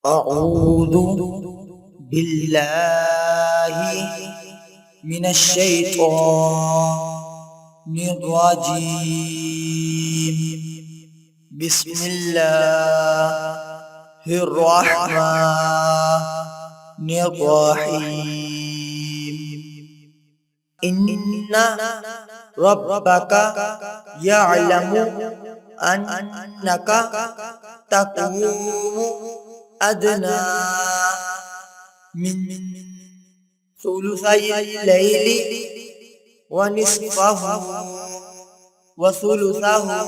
أعوذ بالله من الشيطان الرجيم. بسم الله الرحمن الرحيم. إن ربك يعلم أنك تقوم أدنى من ثلثي الليل ونصفه وثلثه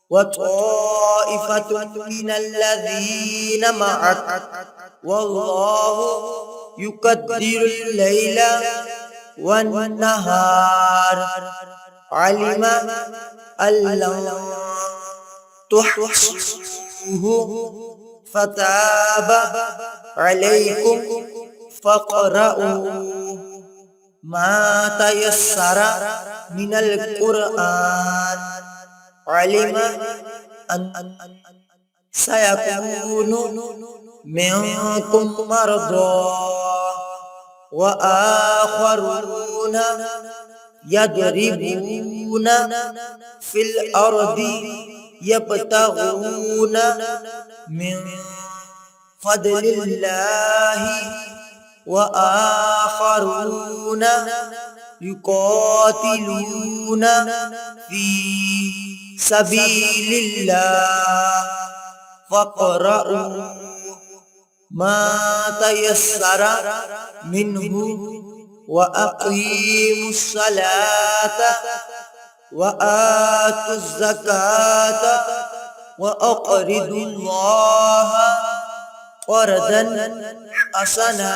وطائفة من الذين معك والله يقدر الليل والنهار. علم أن لن تحصوه فتاب عليكم فاقرؤوا ما تيسر من القرآن. علم أن سيكون منكم مرضى وآخرون يضربون في الأرض يبتغون من فضل الله وآخرون يقاتلون في سبيل الله فاقرؤوا ما تيسر منه وأقيموا الصلاة وآتوا الزكاة وأقرضوا الله قرضا حسنا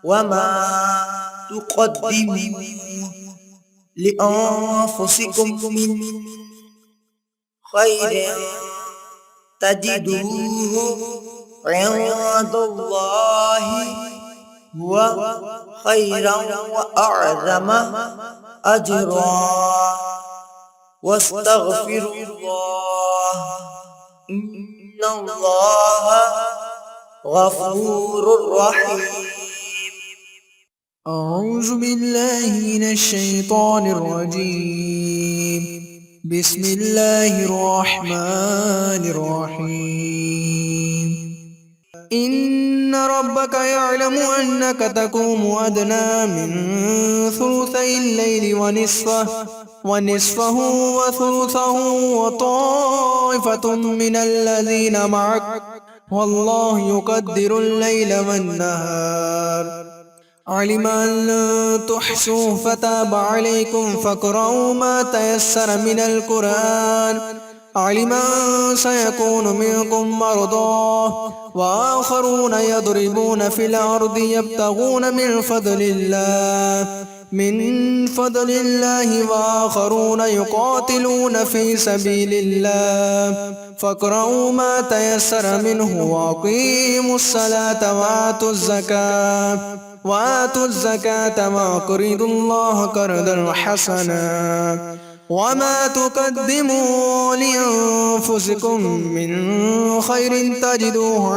وما تقدموا لأنفسكم من خير تجدوه عند الله هو خيرا وأعظم أجرا. واستغفروا الله إن الله غفور رحيم. أعوذ بالله من الشيطان الرجيم. بسم الله الرحمن الرحيم. إن ربك يعلم أنك تقوم أدنى من ثلثي الليل ونصفه وثلثه وطائفة من الذين معك والله يقدر الليل والنهار. علم أن لن تحصوه فتاب عليكم فاقرؤوا ما تيسر من القرآن. علم أن سيكون منكم مرضى وآخرون يضربون في الأرض يبتغون من فضل الله وآخرون يقاتلون في سبيل الله فاقرؤوا ما تيسر منه وأقيموا الصلاة وآتوا الزكاة وأقرضوا الله قرضا حسنا وما تقدموا لأنفسكم من خير تجدوه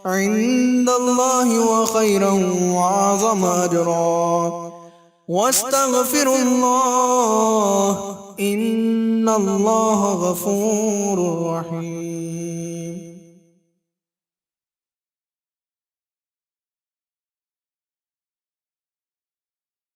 عند الله وخيرا وأعظم أجرا. واستغفروا الله إن الله غفور رحيم.